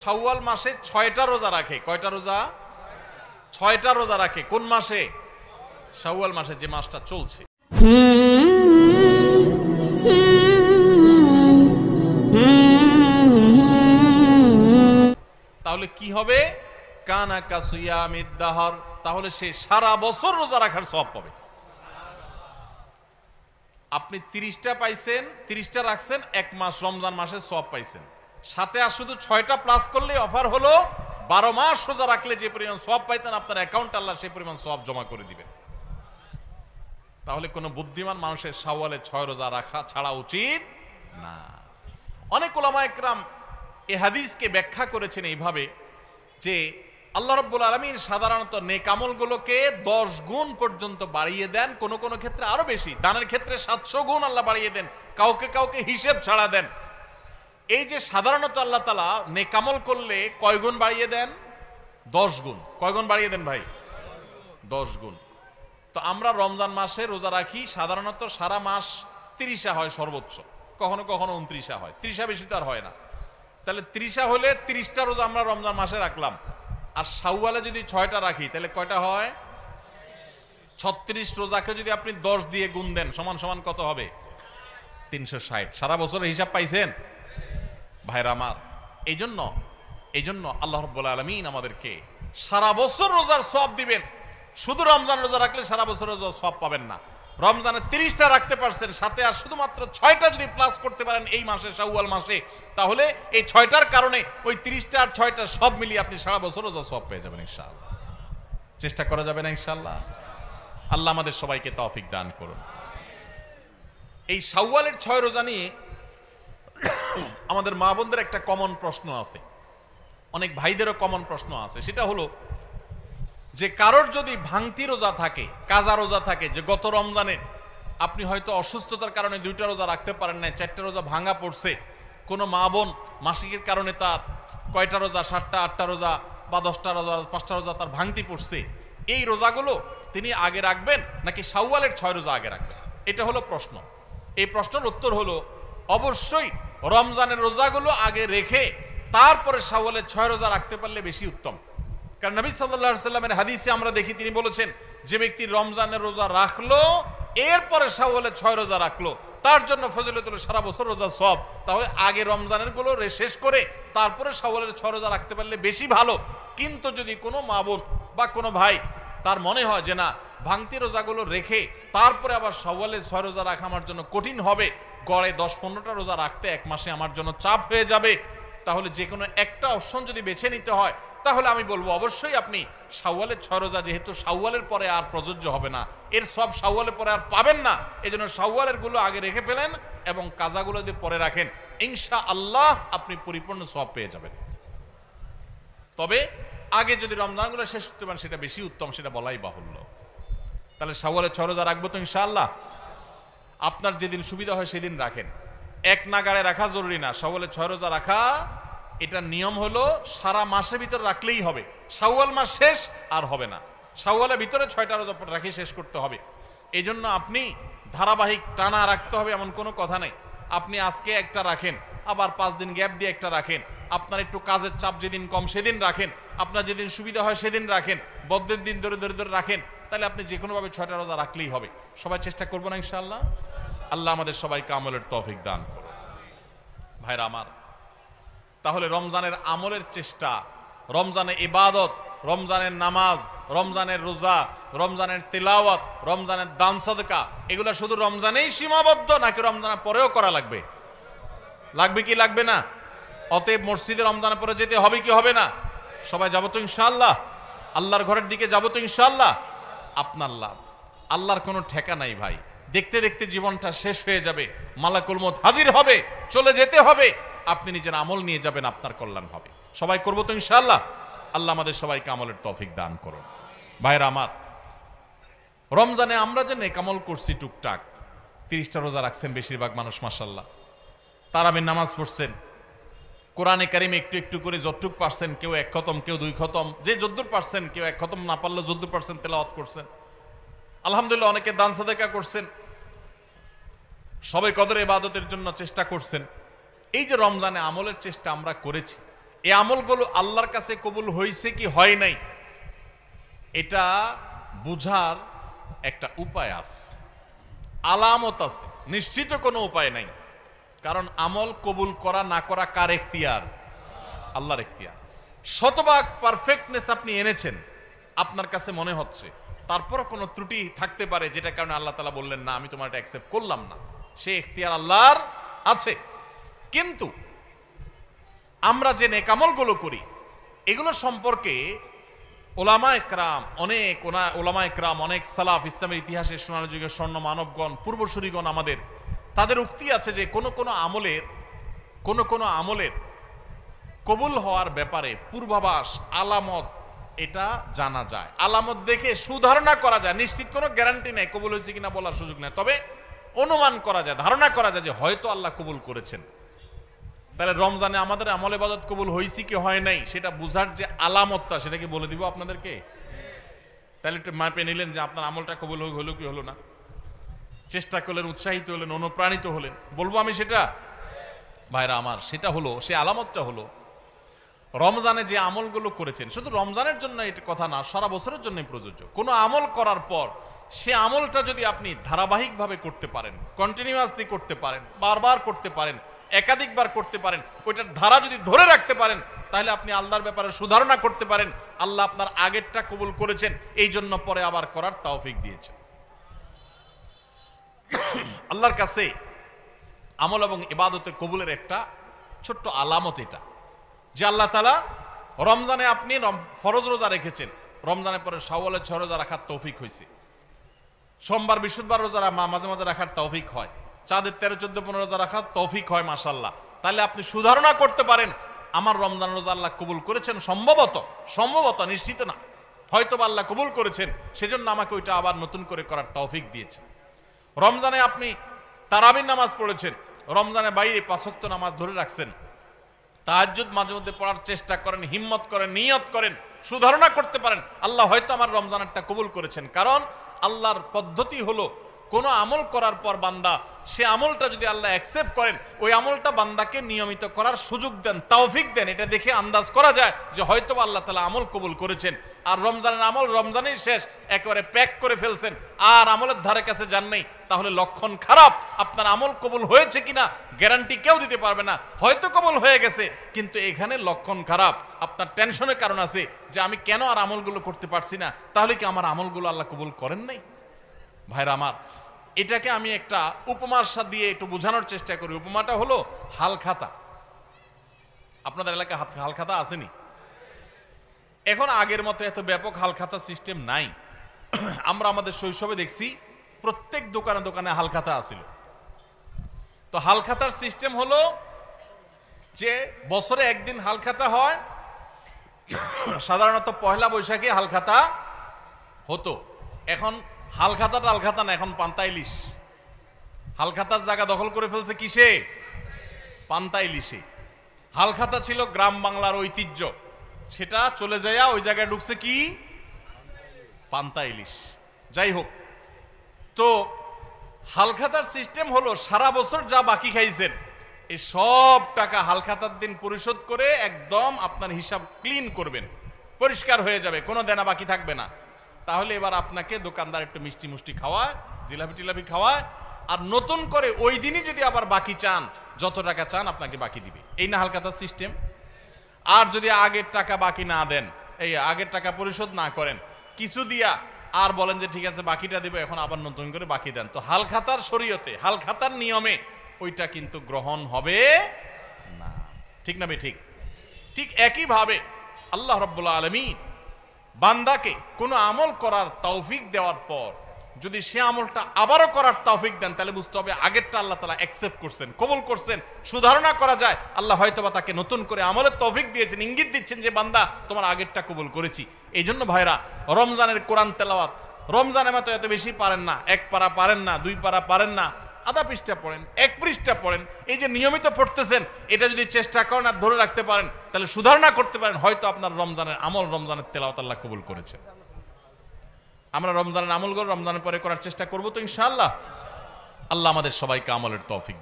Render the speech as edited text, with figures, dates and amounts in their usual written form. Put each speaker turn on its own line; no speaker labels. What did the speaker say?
শাওয়াল মাসে ৬টা রোজা রাখে। কয়টা রোজা? ৬টা রোজা রাখে। কোন মাসে? শাওয়াল মাসে, যে মাসটা চলছে। তাহলে কি হবে? কানা কাসিয়ামিদ দাহর, তাহলে সে সারা বছর রোজা রাখার সওয়াব পাবে। আপনি 30টা পাইছেন, 30টা রাখছেন, এক মাস রমজান মাসে সওয়াব পাইছেন। সাথে আর শুধু 6টা প্লাস করলে অফার হলো 12 মাস রোজা রাখলে যে পরিমাণ সওয়াব পাইতেন আপনার অ্যাকাউন্টে আল্লাহ সেই পরিমাণ সওয়াব জমা করে দিবেন। তাহলে কোনো বুদ্ধিমান মানুষের শাওয়ালে 6 রোজা রাখা ছাড়া উচিত না। অনেক উলামা একরাম এই হাদিসকে ব্যাখ্যা করেছেন এইভাবে যে আল্লাহ রাব্বুল আলামিন সাধারণত নেক আমলগুলোকে 10 গুণ পর্যন্ত বাড়িয়ে দেন, কোন কোন ক্ষেত্রে আরো বেশি। দানের ক্ষেত্রে 700 গুণ আল্লাহ বাড়িয়ে দেন, কাউকে কাউকে হিসেব ছাড়া দেন। এই যে সাধারণত আল্লাহ তাআলা নেক আমল করলে কয় গুণ বাড়িয়ে দেন? 10 গুণ। কয় গুণ বাড়িয়ে দেন ভাই? 10 গুণ। তো আমরা রমজান মাসে রোজা রাখি, সাধারণত সারা মাস 30 হয় সর্বোচ্চ, কখনো কখনো 29 হয়, 30 বেশি তো আর হয় না। তাহলে 30 হলে 30টা রোজা আমরা রমজান মাসে রাখলাম। আর শাওয়ালে যদি 6টা রাখি তাহলে কয়টা হয়? 36 রোজাকে যদি আপনি 10 দিয়ে গুণ দেন সমান সমান কত হবে? 360। সারা বছরের হিসাব পাইছেন ভাইরা আমার। এই জন্য আল্লাহ রাব্বুল আলামিন আমাদেরকে সারা বছর রোজার সওয়াব দিবেন। শুধু রমজান রোজা রাখলে সারা বছর রোজার সওয়াব পাবেন না। রমজানে 30টা রাখতে পারছেন, সাথে আর শুধুমাত্র 6টা যদি প্লাস করতে পারেন এই মাসে, শাওয়াল মাসে, তাহলে এই 6টার কারণে ওই 30টা আর 6টা সব মিলিয়ে আপনি সারা বছর রোজার সওয়াব পেয়ে যাবেন ইনশাআল্লাহ। চেষ্টা করা যাবে না ইনশাআল্লাহ? আল্লাহ আমাদের সবাইকে তৌফিক দান করুন। এই শাওয়ালের 6 রোজা নিয়ে আমাদের মা বোনদের একটা কমন প্রশ্ন আছে, অনেক ভাইদেরও কমন প্রশ্ন আছে। সেটা হলো যে কারোর যদি ভাঙতি রোজা থাকে, কাজা রোজা থাকে, যে গত রমজানে আপনি হয়তো অসুস্থতার কারণে 2টা রোজা রাখতে পারেন না, 4টা রোজা ভাঙা পড়ছে। কোনো মা বোন মাসিকের কারণে তার কয়টা রোজা, 7টা 8টা রোজা বা 10টা রোজা 5টা রোজা তার ভাঙতি পড়ছে। এই রোজাগুলো তিনি আগে রাখবেন নাকি শাওয়ালের 6 রোজা আগে রাখবেন? এটা হলো প্রশ্ন। এই প্রশ্নের উত্তর হলো অবশ্যই রমজানের রোজাগুলো আগে রেখে তারপরে শাওয়ালের 6 রোজা রাখতে পারলে বেশি উত্তম। কারণ নবী সাল্লাল্লাহু আলাইহি সাল্লামের হাদিসে আমরা দেখি তিনি বলেছেন, যে ব্যক্তি রমজানের রোজা রাখলো এরপরে শাওয়ালের 6 রোজা রাখলো তার জন্য ফজিলত হলো সারা বছর রোজা সওয়াব। তাহলে আগে রমজানের গুলো শেষ করে তারপরে শাওয়ালের 6 রোজা রাখতে পারলে বেশি ভালো। কিন্তু যদি কোনো মা বোন বা কোনো ভাই তার মনে হয় যে না, ভাঙতি রোজাগুলো রেখে তারপরে আবার শাওয়ালের 6 রোজা রাখা আমার জন্য কঠিন হবে, গড়ে 10-15টা রোজা রাখতে এক মাসে আমার জন্য চাপ হয়ে যাবে, তাহলে যে কোনো একটা অপশন যদি বেছে নিতে হয় তাহলে আমি বলবো অবশ্যই আপনি শাওয়ালের 6 রোজা, যেহেতু শাওয়ালের পরে আর প্রযোজ্য হবে না, এর সব শাওয়ালের পরে আর পাবেন না, এই জন্য শাওয়ালের গুলো আগে রেখে ফেলেন এবং কাজাগুলো যদি পরে রাখেন ইনশাআল্লাহ আপনি পরিপূর্ণ সওয়াব পেয়ে যাবেন। তবে আগে যদি রমজানগুলো শেষ করতে পারেন সেটা বেশি উত্তম, সেটা বলাই বাহুল্য। তাহলে শাওয়ালের 6 রোজা রাখবো তো ইনশাআল্লাহ। আপনার যেদিন সুবিধা হয় সেদিন রাখেন, এক নাগাড়ে রাখা জরুরি না। শাওয়ালের 6 রোজা রাখা এটা নিয়ম হলো সারা মাসের ভিতর রাখলেই হবে, শাওয়াল মাস শেষ আর হবে না। শাওয়ালের ভিতরে 6টা রোজা রাখি শেষ করতে হবে। এই জন্য আপনি ধারাবাহিক টানা রাখতে হবে এমন কোনো কথা নেই। আপনি আজকে একটা রাখেন, আবার 5 দিন গ্যাপ দিয়ে একটা রাখেন, আপনার একটু কাজের চাপ যেদিন কম সেদিন রাখেন, আপনার যেদিন সুবিধা হয় সেদিন রাখেন, বদ্ধের দিন ধরে ধরে ধরে রাখেন, তাহলে আপনি যে কোনোভাবে 6টা রোজা রাখলেই হবে। সবাই চেষ্টা করবো না ইনশাআল্লাহ? আল্লাহ আমাদের সবাইকে আমলের তৌফিক দান করুন। ভাইরা আমার, তাহলে রমজানের আমলের চেষ্টা, রমজানের ইবাদত, রমজানের নামাজ, রমজানের রোজা, রমজানের তিলাওয়াত, রমজানের দান সদকা, এগুলো শুধু রমজানেই সীমাবদ্ধ নাকি রমজানের পরেও করা লাগবে? লাগবে কি লাগবে না? অতএব মসজিদে রমজানের পরে যেতে হবে কি হবে না? সবাই যাবো তো ইনশাআল্লাহ? আল্লাহর ঘরের দিকে যাবো তো ইনশাআল্লাহ? আপনার লাভ, আল্লাহর কোনো ঠেকা নাই ভাই। দেখতে দেখতে জীবনটা শেষ হয়ে যাবে, মালাকুল মউত হাজির হবে, চলে যেতে হবে, আপনি নিজের আমল নিয়ে যাবেন, আপনার কল্যাণ হবে। সবাই করবো তো ইনশাআল্লাহ? আল্লাহ আমাদের সবাইকে আমলের তৌফিক দান করুন। ভাইরা আমার, রমজানে আমরা যে নেক আমল করছি টুকটাক, 30টা রোজা রাখছেন বেশিরভাগ মানুষ মাশাআল্লাহ, তারাবির নামাজ পড়ছেন, কোরআনে কারিম একটু একটু করে যতটুক পারছেন, কেউ 1 খতম, কেউ 2 খতম, যে যদ্দুর পারছেন, কেউ 1 খতম না পারলে যদ্দুর পারছেন তেলাওয়াত করছেন, আলহামদুলিল্লাহ। অনেকে দান সাদাকা করছেন, সবাই কদর ইবাদতের জন্য চেষ্টা করছেন। এই যে রমজানে আমলের চেষ্টা আমরা করেছি, এই আমলগুলো আল্লাহর কাছে কবুল হয়েছে কি হয় নাই এটা বুঝার একটা উপায় আছে, আলামত আছে, নিশ্চিত কোনো উপায় নাই। কারণ আমল কবুল করা না করা কার এখতিয়ার? আল্লাহর এখতিয়ার। শতভাগ পারফেক্টনেস আপনি এনেছেন আপনার কাছে মনে হচ্ছে, তারপর কোনো ত্রুটি থাকতে পারে যেটা কারণে আল্লাহ তাআলা বললেন না আমি তোমার এটা অ্যাকসেপ্ট করলাম না, সে এখতিয়ার আল্লাহর আছে। কিন্তু আমরা যে নেক আমলগুলো করি এগুলো সম্পর্কে ওলামায়ে কেরাম অনেক সালাফ, ইসলামের ইতিহাসের সোনালী যুগের স্বর্ণ মানবগণ, পূর্বসূরীগণ আমাদের, তাদের উক্তি আছে যে কোন কোন আমলের কবুল হওয়ার ব্যাপারে পূর্বাভাস, আলামত এটা জানা যায়। আলামত দেখে সুধারণা করা যায়, নিশ্চিত কোনো গ্যারান্টি নেই কবুল হয়েছে কিনা বলার সুযোগ নেই, তবে অনুমান করা যায়, ধারণা করা যায় যে হয়তো আল্লাহ কবুল করেছেন। তাহলে রমজানে আমাদের আমল ইবাদত কবুল হয়েছে কি হয় নাই সেটা বুঝার যে আলামতটা, সেটা কি বলে দিব আপনাদেরকে? তাহলে একটু মাপে নিলেন যে আপনার আমলটা কবুল হলো কি হলো না, চেষ্টা করলেন, উৎসাহিত হলেন, অনুপ্রাণিত হলেন। বলবো আমি সেটা ভাইরা আমার, সেটা হলো, সে আলামতটা হলো রমজানে যে আমলগুলো করেছেন, শুধু রমজানের জন্য এটা কথা না, সারা বছরের জন্যই প্রযোজ্য। কোনো আমল করার পর সে আমলটা যদি আপনি ধারাবাহিকভাবে করতে পারেন, কন্টিনিউয়াসলি করতে পারেন, বারবার করতে পারেন, একাধিকবার করতে পারেন, ওইটার ধারা যদি ধরে রাখতে পারেন, তাহলে আপনি আল্লাহর ব্যাপারে সুধারণা করতে পারেন আল্লাহ আপনার আগেরটা কবুল করেছেন, এই জন্য পরে আবার করার তৌফিক দিয়েছেন। আল্লাহর কাছে আমল এবং ইবাদতের কবুলের একটা ছোট্ট আলামত এটা, যে আল্লাহ তাআলা রমজানে আপনি ফরজ রোজা রেখেছেন, রমজানের পরে শাওয়ালের 6 রোজা রাখার তৌফিক হয়েছে, সোমবার বৃহস্পতিবার রোজা মাঝে মাঝে রাখার তৌফিক হয়, চাঁদের 13, 14, 15 রোজা রাখার তৌফিক হয়, মাশাআল্লাহ। তাহলে আপনি সুধারণা করতে পারেন আমার রমজান রোজা আল্লাহ কবুল করেছেন, সম্ভবত, নিশ্চিত না, হয়তো আল্লাহ কবুল করেছেন, সেজন্য আমাকে ওইটা আবার নতুন করে করার তৌফিক দিয়েছেন। রমজানে আপনি তারাবির নামাজ পড়েছেন, রমজানের বাইরে 5 ওয়াক্ত নামাজ ধরে রাখছেন, তাহাজ্জুদ মাঝে মধ্যে পড়ার চেষ্টা করেন, হিম্মত করেন, নিয়ত করেন, সুধারণা করতে পারেন আল্লাহ হয়তো আমার রমজানেরটা কবুল করেছেন। কারণ আল্লাহর পদ্ধতি হলো কোন আমল করার পর বান্দা সে আমলটা যদি আল্লাহ অ্যাকসেপ্ট করেন, ওই আমলটা বান্দাকে নিয়মিত করার সুযোগ দেন, তৌফিক দেন। এটা দেখে আন্দাজ করা যায় যে হয়তো আল্লাহ তাআলা আমল কবুল করেছেন। আর রমজানের আমল রমজানেই শেষ, একেবারে প্যাক করে ফেলছেন, আর আমলের ধারে কাছে যান নাই, তাহলে লক্ষণ খারাপ। আপনার আমল কবুল হয়েছে কিনা গ্যারান্টি কেউ দিতে পারবে না, হয়তো কবুল হয়ে গেছে, কিন্তু এখানে লক্ষণ খারাপ। আপনার টেনশনের কারণ আছে যে আমি কেন আর আমলগুলো করতে পারছি না, তাহলে কি আমার আমলগুলো আল্লাহ কবুল করেন নাই? ভাইরা আমার, এটাকে আমি একটা উপমার সাথে দিয়ে একটু বোঝানোর চেষ্টা করি। উপমাটা হলো হালখাতা। আপনাদের এলাকায় হালখাতা আসেনি? এখন আগের মতো এত ব্যাপক হালখাতা সিস্টেম নাই। আমরা আমাদের শৈশবে দেখছি প্রত্যেক দোকানে দোকানে হালখাতা আছিল। তো হালখাতার সিস্টেম হলো যে বছরে একদিন হালখাতা হয়, সাধারণত পহেলা বৈশাখে হালখাতা হতো। এখন হালখাতা না, এখন পান্তা ইলিশ। হালখাতার জায়গা দখল করে ফেলছে কিসে? পান্তা ইলিশে। হালখাতা ছিল গ্রাম বাংলার ঐতিহ্য, সেটা চলে যায় ওই জায়গায় ঢুকছে কি? পান্তা ইলিশ। যাই হোক, তো হালখাতার সিস্টেম হলো সারা বছর যা বাকি খাইছেন এই সব টাকা হালখাতার দিন পরিশোধ করে একদম আপনার হিসাব ক্লিন করবেন, পরিষ্কার হয়ে যাবে, কোনো দেনা বাকি থাকবে না। তাহলে এবার আপনাকে দোকানদার একটু মিষ্টি মুষ্টি খাওয়ায়, জিলাপি টিলাপি খাওয়ায়, আর নতুন করে ওই দিনই যদি আবার বাকি চান, যত টাকা চান আপনাকে বাকি দিবে। এই না হালখাতার সিস্টেম? আর যদি আগের টাকা বাকি না দেন, এই আগের টাকা পরিশোধ না করেন, কিছু দিয়া আর বলেন যে ঠিক আছে বাকিটা দিব, এখন আবার নতুন করে বাকি দেন, তো হালখাতার শরীয়তে, হালখাতার নিয়মে ওইটা কিন্তু গ্রহণ হবে না। ঠিক না? ঠিক। ঠিক একইভাবে আল্লাহ রাব্বুল আলামিন বান্দাকে কোনো আমল করার তৌফিক দেওয়ার পর যদি সে আমলটা আবারও করার তৌফিক দেন, তাহলে বুঝতে হবে আগেরটা আল্লাহ তাআলা অ্যাকসেপ্ট করছেন, কবুল করছেন। সুধারণা করা যায় আল্লাহ হয়তোবা তাকে নতুন করে আমলের তৌফিক দিয়েছেন, ইঙ্গিত দিচ্ছেন যে বান্দা তোমার আগেরটা কবুল করেছি। এই জন্য ভাইরা, রমজানের কোরআন তেলাওয়াত রমজানের মতো এত বেশি পারেন না, 1 পারা পারেন না, 2 পারা পারেন না, আধা পৃষ্ঠা পড়েন, 1 পৃষ্ঠা পড়েন। এই যে নিয়মিত পড়তেছেন, এটা যদি চেষ্টা করেন আর ধরে রাখতে পারেন, তাহলে সুধারণা করতে পারেন হয়তো আপনার রমজানের আমল, রমজানের তেলাওয়াত আল্লাহ কবুল করেছেন। আমরা রমজানের আমলগুলো রমজানের পরে করার চেষ্টা করব তো ইনশাআল্লাহ। আল্লাহ আমাদের সবাইকে আমলের তৌফিক